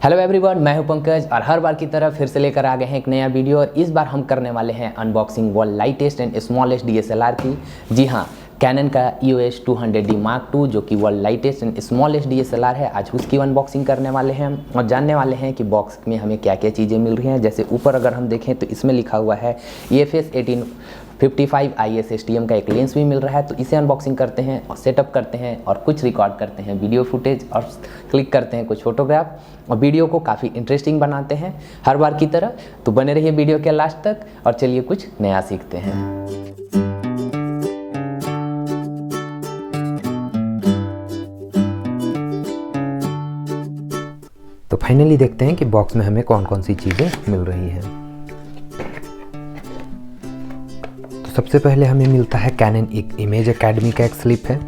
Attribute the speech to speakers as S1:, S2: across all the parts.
S1: Hello everyone, मैं हूं पंकज और हर बार की तरह फिर से लेकर आ गए हैं एक नया वीडियो। और इस बार हम करने वाले हैं unboxing world lightest and smallest DSLR की। जी हाँ, कैनन का EOS 200D Mark II जो कि world lightest and smallest DSLR है। आज उसकी अनबॉक्सिंग करने वाले हैं और जानने वाले हैं कि बॉक्स में हमें क्या क्या चीज़ें मिल रही हैं। जैसे ऊपर अगर हम देखें तो इसमें लिखा हुआ है EFS 1855 IS STM का एक लेंस भी मिल रहा है। तो इसे अनबॉक्सिंग करते हैं और सेटअप करते हैं और कुछ रिकॉर्ड करते हैं वीडियो फुटेज और क्लिक करते हैं कुछ फोटोग्राफ और वीडियो को काफ़ी इंटरेस्टिंग बनाते हैं हर बार की तरह। तो बने रहिए वीडियो के लास्ट तक और चलिए कुछ नया सीखते हैं। तो फाइनली देखते हैं कि बॉक्स में हमें कौन कौन सी चीज़ें मिल रही हैं। तो सबसे पहले हमें मिलता है कैनन इमेज एकेडमी का एक स्लिप है।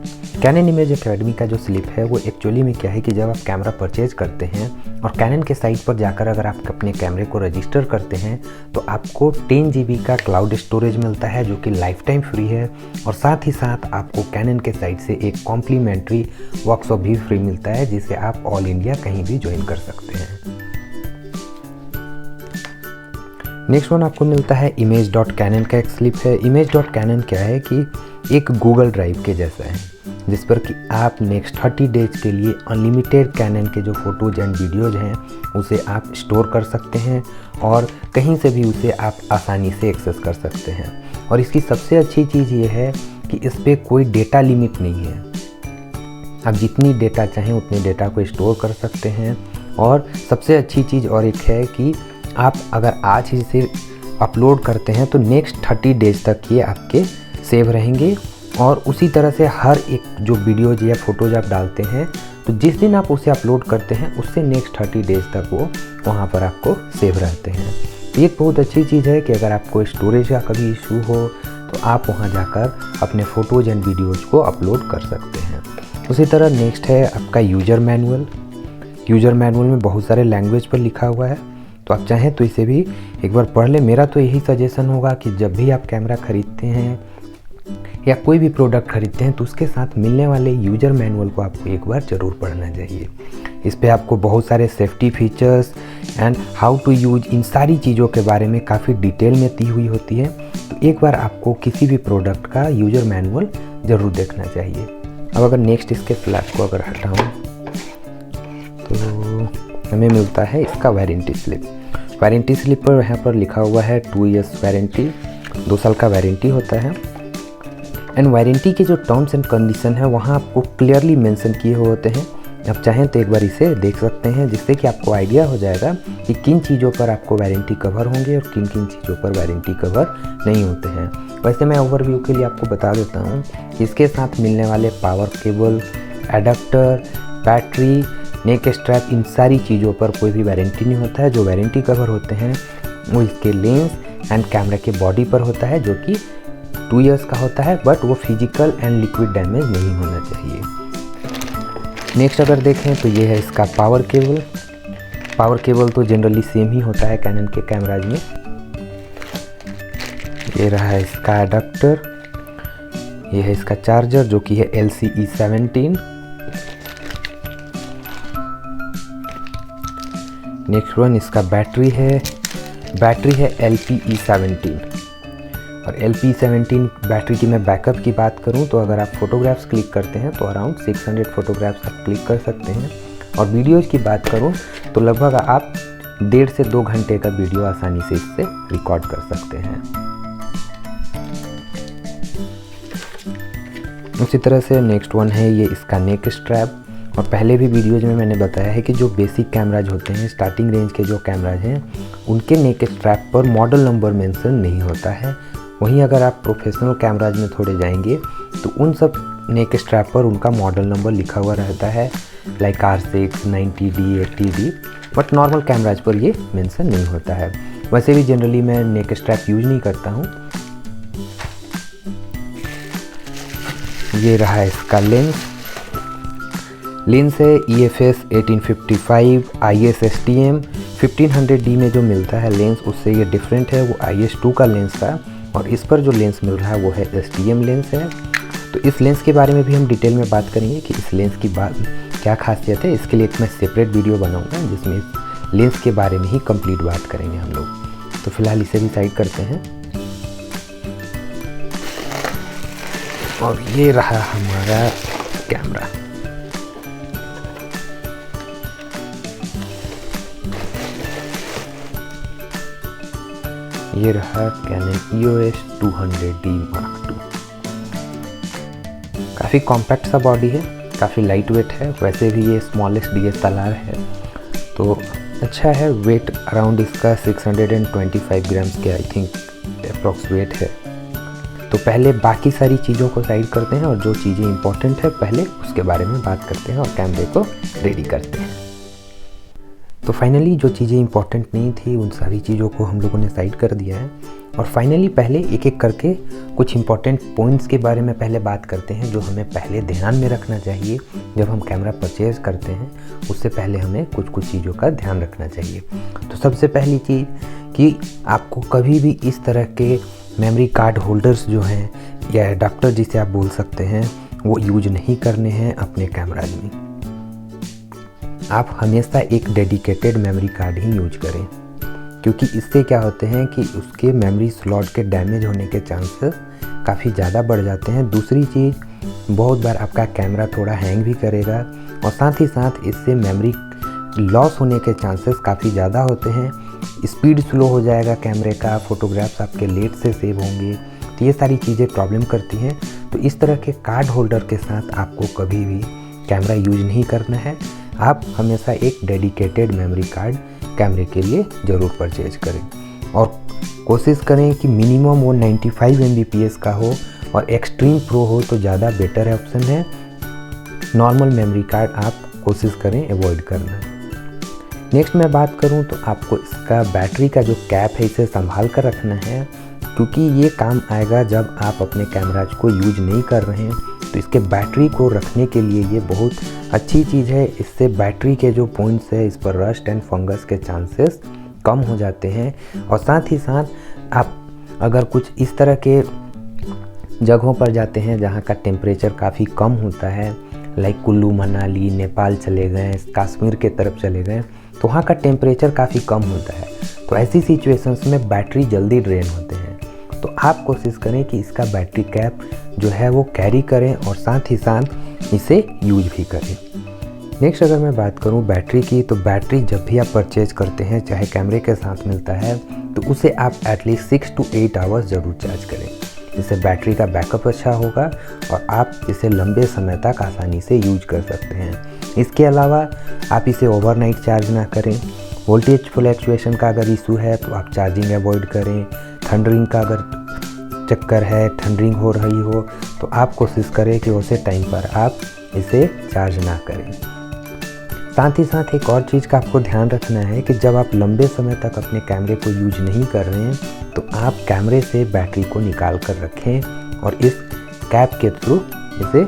S1: कैनन इमेज एकेडमी का जो स्लिप है वो एक्चुअली में क्या है कि जब आप कैमरा परचेज करते हैं और कैनन के साइट पर जाकर अगर आप अपने कैमरे को रजिस्टर करते हैं तो आपको 10 GB का क्लाउड स्टोरेज मिलता है जो कि लाइफ टाइम फ्री है। और साथ ही साथ आपको कैनन के साइट से एक कॉम्प्लीमेंट्री वर्कशॉप भी फ्री मिलता है जिसे आप ऑल इंडिया कहीं भी ज्वाइन कर सकते हैं। नेक्स्ट वन आपको मिलता है image.canon का एक स्लिप है। image.canon क्या है कि एक गूगल ड्राइव के जैसा है जिस पर कि आप नेक्स्ट 30 डेज के लिए अनलिमिटेड कैनन के जो फ़ोटोज़ एंड वीडियोज़ हैं उसे आप स्टोर कर सकते हैं और कहीं से भी उसे आप आसानी से एक्सेस कर सकते हैं। और इसकी सबसे अच्छी चीज़ ये है कि इस पर कोई डेटा लिमिट नहीं है। आप जितनी डेटा चाहें उतने डेटा को स्टोर कर सकते हैं। और सबसे अच्छी चीज़ और एक है कि आप अगर आज ही इसे अपलोड करते हैं तो नेक्स्ट 30 डेज तक ये आपके सेव रहेंगे। और उसी तरह से हर एक जो वीडियोज या फोटोज आप डालते हैं तो जिस दिन आप उसे अपलोड करते हैं उससे नेक्स्ट 30 डेज तक वो वहाँ पर आपको सेव रहते हैं। एक बहुत अच्छी चीज़ है कि अगर आपको स्टोरेज का कभी इशू हो तो आप वहाँ जाकर अपने फ़ोटोज़ एंड वीडियोज़ को अपलोड कर सकते हैं। उसी तरह नेक्स्ट है आपका यूज़र मैनुअल। यूज़र मैनुअल में बहुत सारे लैंग्वेज पर लिखा हुआ है तो आप चाहें तो इसे भी एक बार पढ़ लें। मेरा तो यही सजेशन होगा कि जब भी आप कैमरा ख़रीदते हैं या कोई भी प्रोडक्ट खरीदते हैं तो उसके साथ मिलने वाले यूज़र मैनुअल को आपको एक बार ज़रूर पढ़ना चाहिए। इस पे आपको बहुत सारे safety features and how to use इन सारी चीज़ों के बारे में काफ़ी डिटेल में दी हुई होती है। तो एक बार आपको किसी भी प्रोडक्ट का यूज़र मैनुअल ज़रूर देखना चाहिए। अब अगर नेक्स्ट इसके फ्लैप को अगर हटाऊँ तो हमें मिलता है इसका वारंटी स्लिप। वारंटी स्लिप पर यहाँ पर लिखा हुआ है 2 years वारंटी, 2 साल का वारंटी होता है। एंड वारंटी के जो टर्म्स एंड कंडीशन है वहाँ आपको क्लियरली मेंशन किए हुए होते हैं। आप चाहें तो एक बार इसे देख सकते हैं जिससे कि आपको आइडिया हो जाएगा कि किन चीज़ों पर आपको वारंटी कवर होंगे और किन किन चीज़ों पर वारंटी कवर नहीं होते हैं। वैसे मैं ओवरव्यू के लिए आपको बता देता हूँ कि इसके साथ मिलने वाले पावर केबल, एडाप्टर, बैटरी, नेक स्ट्रैप, इन सारी चीज़ों पर कोई भी वारंटी नहीं होता है। जो वारंटी कवर होते हैं वो इसके लेंस एंड कैमरा के बॉडी पर होता है जो कि 2 years का होता है, बट वो फिजिकल एंड लिक्विड डैमेज नहीं होना चाहिए। नेक्स्ट अगर देखें तो ये है इसका पावर केबल। पावर केबल तो जनरली सेम ही होता है कैनन के कैमराज में। ये रहा है इसका एडाप्टर, ये है इसका चार्जर जो कि है LCE 17। नेक्स्ट वन इसका बैटरी है LPE 17। और LPE 17 बैटरी की मैं बैकअप की बात करूं तो अगर आप फोटोग्राफ्स क्लिक करते हैं तो अराउंड 600 फोटोग्राफ्स आप क्लिक कर सकते हैं। और वीडियोज़ की बात करूं तो लगभग आप 1.5 से 2 घंटे का वीडियो आसानी से इससे रिकॉर्ड कर सकते हैं। उसी तरह से नेक्स्ट वन है ये इसका नेक स्ट्रैप। और पहले भी वीडियोज़ में मैंने बताया है कि जो बेसिक कैमराज होते हैं, स्टार्टिंग रेंज के जो कैमराज हैं, उनके नेक स्ट्रैप पर मॉडल नंबर मेंशन नहीं होता है। वहीं अगर आप प्रोफेशनल कैमराज में थोड़े जाएंगे तो उन सब नेक स्ट्रैप पर उनका मॉडल नंबर लिखा हुआ रहता है, like R6, 90D, 80D। But normal cameras पर ये मेंशन नहीं होता है। वैसे भी जनरली मैं नेक स्ट्रैप यूज नहीं करता हूँ। ये रहा इसका लेंस है EFS 1855 IS STM 1500D में जो मिलता है लेंस उससे ये डिफरेंट है। वो IS2 का लेंस था और इस पर जो लेंस मिल रहा है वो है STM लेंस है। तो इस लेंस के बारे में भी हम डिटेल में बात करेंगे कि इस लेंस क्या खासियत है, इसके लिए एक मैं सेपरेट वीडियो बनाऊंगा जिसमें लेंस के बारे में ही कंप्लीट बात करेंगे हम लोग। तो फिलहाल इसे भी साइड करते हैं। और ये रहा हमारा कैमरा। ये रहा Canon EOS 200D Mark II। काफ़ी कॉम्पैक्ट सा बॉडी है, काफ़ी लाइट वेट है, वैसे भी ये स्मॉलेस्ट DSLR है तो अच्छा है। वेट अराउंड इसका 625 ग्राम्स के आई थिंक अप्रॉक्स वेट है। तो पहले बाकी सारी चीज़ों को साइड करते हैं और जो चीज़ें इंपॉर्टेंट है पहले उसके बारे में बात करते हैं और कैमरे को रेडी करते हैं। तो फाइनली जो चीज़ें इंपॉर्टेंट नहीं थी उन सारी चीज़ों को हम लोगों ने साइड कर दिया है और फाइनली पहले एक एक करके कुछ इंपॉर्टेंट पॉइंट्स के बारे में पहले बात करते हैं जो हमें पहले ध्यान में रखना चाहिए जब हम कैमरा परचेज़ करते हैं। उससे पहले हमें कुछ कुछ चीज़ों का ध्यान रखना चाहिए। तो सबसे पहली चीज़ कि आपको कभी भी इस तरह के मेमोरी कार्ड होल्डर्स जो हैं या एडाप्टर जिसे आप बोल सकते हैं वो यूज नहीं करने हैं अपने कैमराज में। आप हमेशा एक डेडिकेटेड मेमोरी कार्ड ही यूज करें क्योंकि इससे क्या होते हैं कि उसके मेमोरी स्लॉट के डैमेज होने के चांसेस काफ़ी ज़्यादा बढ़ जाते हैं। दूसरी चीज़, बहुत बार आपका कैमरा थोड़ा हैंग भी करेगा और साथ ही साथ इससे मेमोरी लॉस होने के चांसेस काफ़ी ज़्यादा होते हैं। स्पीड स्लो हो जाएगा कैमरे का, फोटोग्राफ्स आपके लेट से सेव होंगे, तो ये सारी चीज़ें प्रॉब्लम करती हैं। तो इस तरह के कार्ड होल्डर के साथ आपको कभी भी कैमरा यूज नहीं करना है। आप हमेशा एक डेडिकेटेड मेमोरी कार्ड कैमरे के लिए ज़रूर परचेज करें और कोशिश करें कि मिनिमम वो 95 Mbps का हो और एक्सट्रीम प्रो हो तो ज़्यादा बेटर ऑप्शन है। नॉर्मल मेमोरी कार्ड आप कोशिश करें अवॉइड करना। नेक्स्ट मैं बात करूं तो आपको इसका बैटरी का जो कैप है इसे संभाल कर रखना है क्योंकि ये काम आएगा जब आप अपने कैमराज को यूज नहीं कर रहे हैं। तो इसके बैटरी को रखने के लिए ये बहुत अच्छी चीज़ है। इससे बैटरी के जो पॉइंट्स है इस पर रस्ट एंड फंगस के चांसेस कम हो जाते हैं। और साथ ही साथ आप अगर कुछ इस तरह के जगहों पर जाते हैं जहाँ का टेम्परेचर काफ़ी कम होता है, लाइक कुल्लू मनाली, नेपाल चले गए, कश्मीर के तरफ चले गए, तो वहाँ का टेम्परेचर काफ़ी कम होता है। तो ऐसी सिचुएशंस में बैटरी जल्दी ड्रेन होते हैं। तो आप कोशिश करें कि इसका बैटरी कैप जो है वो कैरी करें और साथ ही साथ इसे यूज भी करें। नेक्स्ट अगर मैं बात करूं बैटरी की, तो बैटरी जब भी आप परचेज करते हैं चाहे कैमरे के साथ मिलता है तो उसे आप एटलीस्ट 6 to 8 आवर्स ज़रूर चार्ज करें। इससे बैटरी का बैकअप अच्छा होगा और आप इसे लंबे समय तक आसानी से यूज कर सकते हैं। इसके अलावा आप इसे ओवरनाइट चार्ज ना करें। वोल्टेज फ्लक्चुएशन का अगर इशू है तो आप चार्जिंग अवॉइड करें। थंडरिंग का अगर चक्कर है, थंडरिंग हो रही हो तो आप कोशिश करें कि उसे टाइम पर आप इसे चार्ज ना करें। साथ ही साथ एक और चीज़ का आपको ध्यान रखना है कि जब आप लंबे समय तक अपने कैमरे को यूज नहीं कर रहे हैं तो आप कैमरे से बैटरी को निकाल कर रखें और इस कैप के थ्रू इसे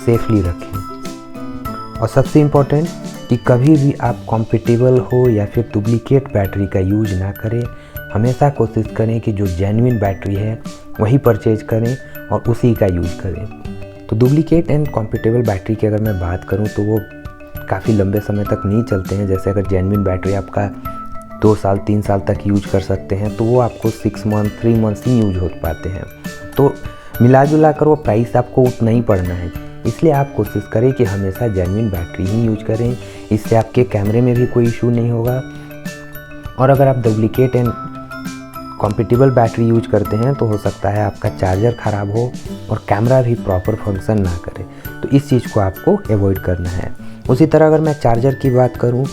S1: सेफली रखें। और सबसे इम्पोर्टेंट कि कभी भी आप कॉम्पेटिबल हो या फिर डुप्लीकेट बैटरी का यूज ना करें। हमेशा कोशिश करें कि जो जेन्युइन बैटरी है वही परचेज करें और उसी का यूज़ करें। तो डुप्लीकेट एंड कॉम्पेटिबल बैटरी की अगर मैं बात करूं तो वो काफ़ी लंबे समय तक नहीं चलते हैं। जैसे अगर जेन्युइन बैटरी आपका 2 साल 3 साल तक यूज कर सकते हैं तो वो आपको 6 मंथ 3 मंथ्स ही यूज हो पाते हैं। तो मिला जुला कर वो प्राइस आपको उतना ही पड़ना है। इसलिए आप कोशिश करें कि हमेशा जेन्युइन बैटरी ही यूज करें। इससे आपके कैमरे में भी कोई इशू नहीं होगा। और अगर आप duplicate and compatible battery use करते हैं तो हो सकता है आपका चार्जर ख़राब हो और कैमरा भी प्रॉपर फंक्शन ना करे। तो इस चीज़ को आपको अवॉइड करना है। उसी तरह अगर मैं चार्जर की बात करूं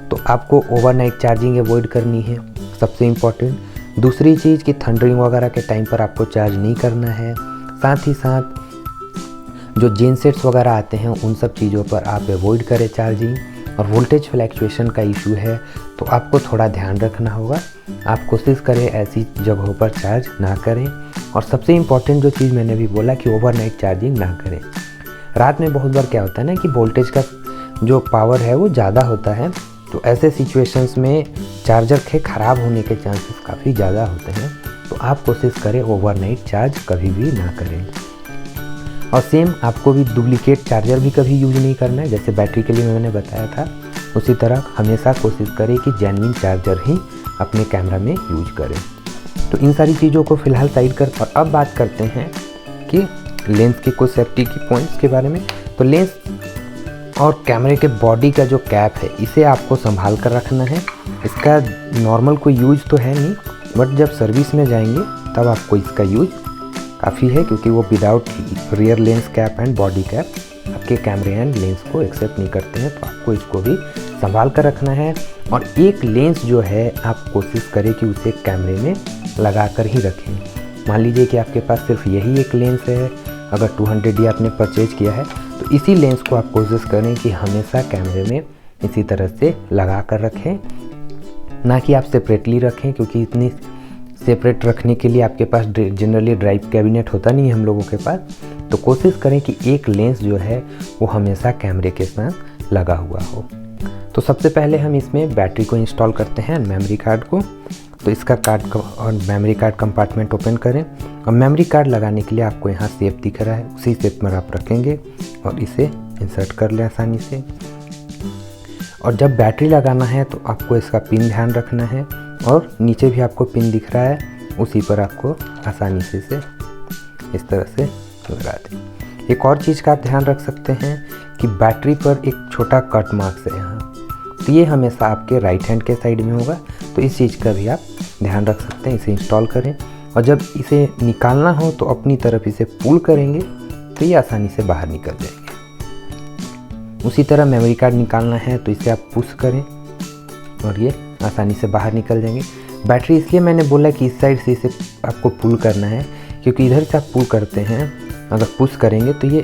S1: तो आपको ओवरनाइट चार्जिंग अवॉइड करनी है, सबसे इम्पॉर्टेंट। दूसरी चीज़ कि थंडरिंग वगैरह के टाइम पर आपको चार्ज नहीं करना है। साथ ही साथ जो जेनसेट्स वगैरह आते हैं उन सब चीज़ों पर आप अवॉइड करें चार्जिंग। और वोल्टेज फ्लक्चुएशन का इशू है तो आपको थोड़ा ध्यान रखना होगा। आप कोशिश करें ऐसी जगहों पर चार्ज ना करें। और सबसे इम्पॉर्टेंट जो चीज़ मैंने भी बोला कि ओवरनाइट चार्जिंग ना करें। रात में बहुत बार क्या होता है ना कि वोल्टेज का जो पावर है वो ज़्यादा होता है, तो ऐसे सिचुएशंस में चार्जर के ख़राब होने के चांसेस काफ़ी ज़्यादा होते हैं। तो आप कोशिश करें ओवरनाइट चार्ज कभी भी ना करें। और सेम आपको भी डुप्लीकेट चार्जर भी कभी यूज नहीं करना है, जैसे बैटरी के लिए मैंने बताया था उसी तरह हमेशा कोशिश करें कि जेन्युइन चार्जर ही अपने कैमरा में यूज करें। तो इन सारी चीज़ों को फ़िलहाल साइड कर, और अब बात करते हैं कि लेंस की कुछ सेफ्टी की पॉइंट्स के बारे में। तो लेंस और कैमरे के बॉडी का जो कैप है इसे आपको संभाल कर रखना है। इसका नॉर्मल कोई यूज तो है नहीं, बट जब सर्विस में जाएंगे तब आपको इसका यूज काफ़ी है, क्योंकि वो without rear lens cap and body cap आपके कैमरे एंड लेंस को एक्सेप्ट नहीं करते हैं। तो आपको इसको भी संभाल कर रखना है। और एक लेंस जो है आप कोशिश करें कि उसे कैमरे में लगा कर ही रखें। मान लीजिए कि आपके पास सिर्फ यही एक लेंस है, अगर 200D आपने परचेज किया है तो इसी लेंस को आप कोशिश करें कि हमेशा कैमरे में इसी तरह से लगा कर रखें, ना कि आप सेपरेटली रखें, क्योंकि इतनी सेपरेट रखने के लिए आपके पास जनरली ड्राइव कैबिनेट होता नहीं है हम लोगों के पास। तो कोशिश करें कि एक लेंस जो है वो हमेशा कैमरे के साथ लगा हुआ हो। तो सबसे पहले हम इसमें बैटरी को इंस्टॉल करते हैं, मेमोरी कार्ड को। तो इसका कार्ड और मेमोरी कार्ड कंपार्टमेंट ओपन करें, और मेमोरी कार्ड लगाने के लिए आपको यहाँ शेप दिख रहा है, उसी शेप में आप रखेंगे और इसे इंसर्ट कर लें आसानी से। और जब बैटरी लगाना है तो आपको इसका पिन ध्यान रखना है, और नीचे भी आपको पिन दिख रहा है, उसी पर आपको आसानी से इसे इस तरह से लगा दें। एक और चीज़ का आप ध्यान रख सकते हैं कि बैटरी पर एक छोटा कट मार्क्स है यहाँ, तो ये हमेशा आपके राइट हैंड के साइड में होगा। तो इस चीज़ का भी आप ध्यान रख सकते हैं। इसे इंस्टॉल करें, और जब इसे निकालना हो तो अपनी तरफ इसे पुल करेंगे तो ये आसानी से बाहर निकल जाएंगे। उसी तरह मेमोरी कार्ड निकालना है तो इसे आप पुश करें और ये आसानी से बाहर निकल जाएंगे। बैटरी इसलिए मैंने बोला कि इस साइड से इसे आपको पुल करना है, क्योंकि इधर से आप पुल करते हैं, अगर पुश करेंगे तो ये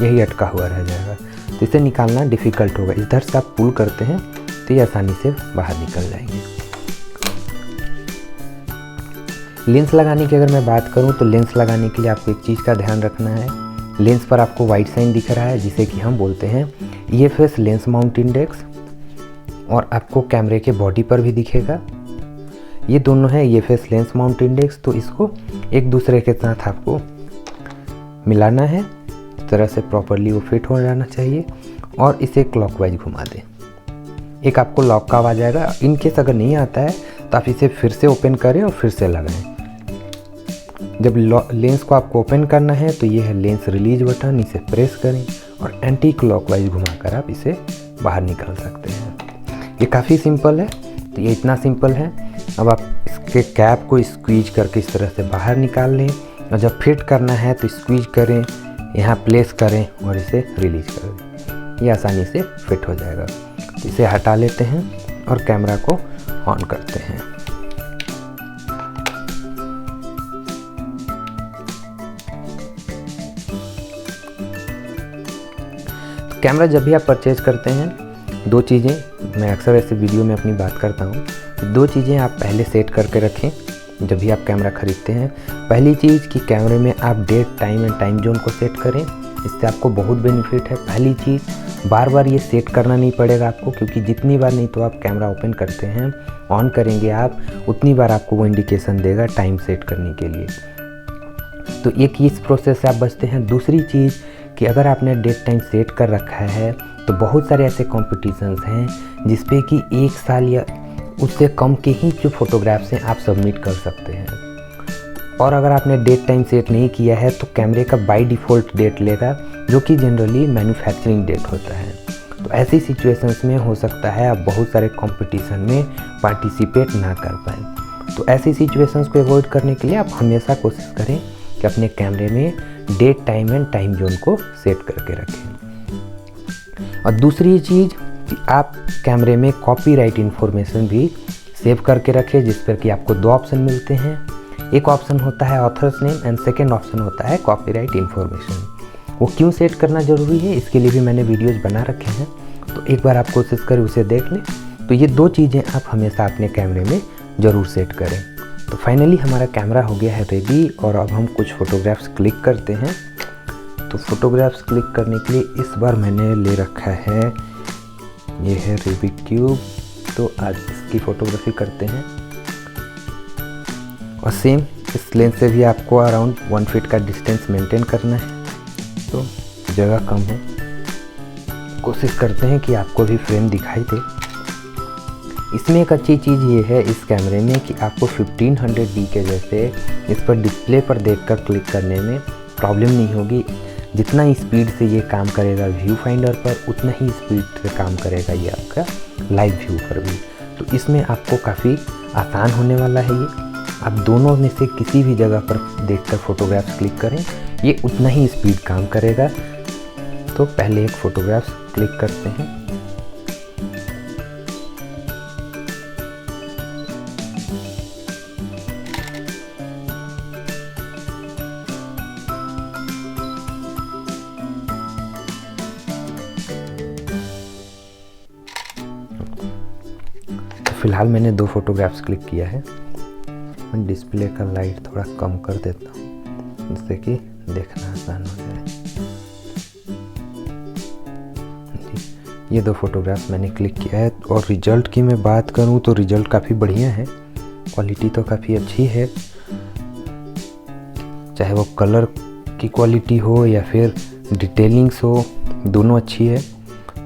S1: यही अटका हुआ रह जाएगा, तो इसे निकालना डिफ़िकल्ट होगा। इधर से आप पुल करते हैं तो ये आसानी से बाहर निकल जाएंगे। लेंस लगाने की अगर मैं बात करूं तो लेंस लगाने के लिए आपको एक चीज़ का ध्यान रखना है। लेंस पर आपको वाइट साइन दिख रहा है, जिसे कि हम बोलते हैं EFS लेंस माउंट इंडेक्स, और आपको कैमरे के बॉडी पर भी दिखेगा। ये दोनों है EFS लेंस माउंट इंडेक्स। तो इसको एक दूसरे के साथ आपको मिलाना है, इस तरह से प्रॉपरली वो फिट हो जाना चाहिए, और इसे क्लॉकवाइज घुमा दें। एक आपको लॉक का आवाज़ आएगा। इन केस अगर नहीं आता है तो आप इसे फिर से ओपन करें और फिर से लगाएं। जब लेंस को आपको ओपन करना है तो ये है लेंस रिलीज बटन, इसे प्रेस करें और एंटी क्लॉकवाइज घुमाकर आप इसे बाहर निकाल सकते हैं। ये काफ़ी सिंपल है। तो ये इतना सिंपल है। अब आप इसके कैप को स्क्वीज करके इस तरह से बाहर निकाल लें, और जब फिट करना है तो स्क्वीज करें, यहाँ प्लेस करें और इसे रिलीज कर दें। ये आसानी से फिट हो जाएगा। तो इसे हटा लेते हैं और कैमरा को ऑन करते हैं। तो कैमरा जब भी आप परचेज करते हैं, दो चीज़ें मैं अक्सर ऐसे वीडियो में अपनी बात करता हूँ, दो चीज़ें आप पहले सेट करके रखें जब भी आप कैमरा ख़रीदते हैं। पहली चीज़ कि कैमरे में आप date, time and time zone को सेट करें, इससे आपको बहुत बेनिफिट है। पहली चीज़, बार बार ये सेट करना नहीं पड़ेगा आपको, क्योंकि जितनी बार नहीं तो आप कैमरा ओपन करते हैं, ऑन करेंगे आप, उतनी बार आपको वो इंडिकेशन देगा टाइम सेट करने के लिए। तो एक इस प्रोसेस से आप बचते हैं। दूसरी चीज़ कि अगर आपने डेट टाइम सेट कर रखा है तो बहुत सारे ऐसे कॉम्पिटिशन्स हैं जिसपे कि 1 साल या उससे कम के ही जो फोटोग्राफ्स हैं आप सबमिट कर सकते हैं। और अगर आपने डेट टाइम सेट नहीं किया है तो कैमरे का बाय डिफ़ॉल्ट डेट लेगा, जो कि जनरली मैन्युफैक्चरिंग डेट होता है। तो ऐसी सिचुएशंस में हो सकता है आप बहुत सारे कंपटीशन में पार्टिसिपेट ना कर पाएँ। तो ऐसी सिचुएशंस को अवॉइड करने के लिए आप हमेशा कोशिश करें कि अपने कैमरे में date, time and time zone को सेट करके रखें। और दूसरी चीज़ कि आप कैमरे में कॉपीराइट इन्फॉर्मेशन भी सेव करके रखें, जिस पर कि आपको 2 ऑप्शन मिलते हैं। एक ऑप्शन होता है author's name and second option होता है कॉपीराइट इन्फॉर्मेशन। वो क्यों सेट करना ज़रूरी है, इसके लिए भी मैंने वीडियोज़ बना रखे हैं, तो एक बार आप कोशिश करें उसे देख लें। तो ये 2 चीज़ें आप हमेशा अपने कैमरे में ज़रूर सेट करें। तो फाइनली हमारा कैमरा हो गया है रेडी, और अब हम कुछ फ़ोटोग्राफ्स क्लिक करते हैं। तो फोटोग्राफ्स क्लिक करने के लिए इस बार मैंने ले रखा है, ये है रूबिक क्यूब। तो आज इसकी फ़ोटोग्राफी करते हैं। और सेम इस लेंस से भी आपको अराउंड 1 फीट का डिस्टेंस मेंटेन करना है। तो जगह कम है, कोशिश करते हैं कि आपको भी फ्रेम दिखाई दे। इसमें एक अच्छी चीज़ ये है इस कैमरे में कि आपको 1500D के जैसे इस पर डिस्प्ले पर देखकर क्लिक करने में प्रॉब्लम नहीं होगी। जितना स्पीड से ये काम करेगा व्यू फाइंडर पर, उतना ही स्पीड से काम करेगा ये आपका लाइव व्यू पर भी। तो इसमें आपको काफ़ी आसान होने वाला है ये। आप दोनों में से किसी भी जगह पर देखकर फोटोग्राफ्स क्लिक करें, ये उतना ही स्पीड काम करेगा। तो पहले एक फ़ोटोग्राफ्स क्लिक करते हैं। फ़िलहाल मैंने 2 फोटोग्राफ्स क्लिक किया है। मैं डिस्प्ले का लाइट थोड़ा कम कर देता हूँ जिससे कि देखना आसान हो जाए। ये 2 फोटोग्राफ्स मैंने क्लिक किया है और रिज़ल्ट की मैं बात करूँ तो रिज़ल्ट काफ़ी बढ़िया है, क्वालिटी तो काफ़ी अच्छी है। चाहे वो कलर की क्वालिटी हो या फिर डिटेलिंग्स हो, दोनों अच्छी है।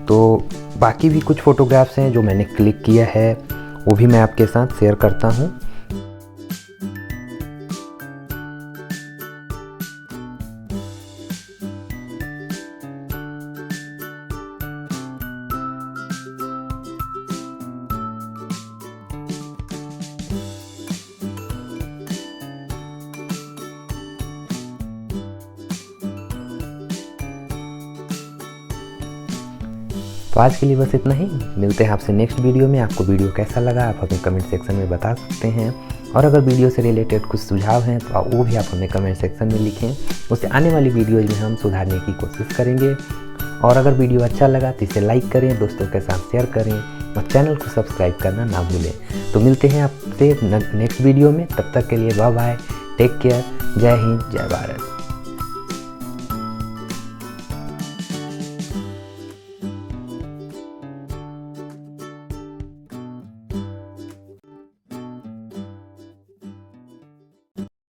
S1: तो बाकी भी कुछ फ़ोटोग्राफ्स हैं जो मैंने क्लिक किया है, वो भी मैं आपके साथ शेयर करता हूँ। तो आज के लिए बस इतना ही। मिलते हैं आपसे नेक्स्ट वीडियो में। आपको वीडियो कैसा लगा आप हमें कमेंट सेक्शन में बता सकते हैं, और अगर वीडियो से रिलेटेड कुछ सुझाव हैं तो वो भी आप हमें कमेंट सेक्शन में लिखें। उससे आने वाली वीडियोज़ में हम सुधारने की कोशिश करेंगे। और अगर वीडियो अच्छा लगा तो इसे लाइक करें, दोस्तों के साथ शेयर करें और चैनल को सब्सक्राइब करना ना भूलें। तो मिलते हैं आपसे नेक्स्ट वीडियो में। तब तक के लिए बाय बाय, टेक केयर, जय हिंद, जय भारत।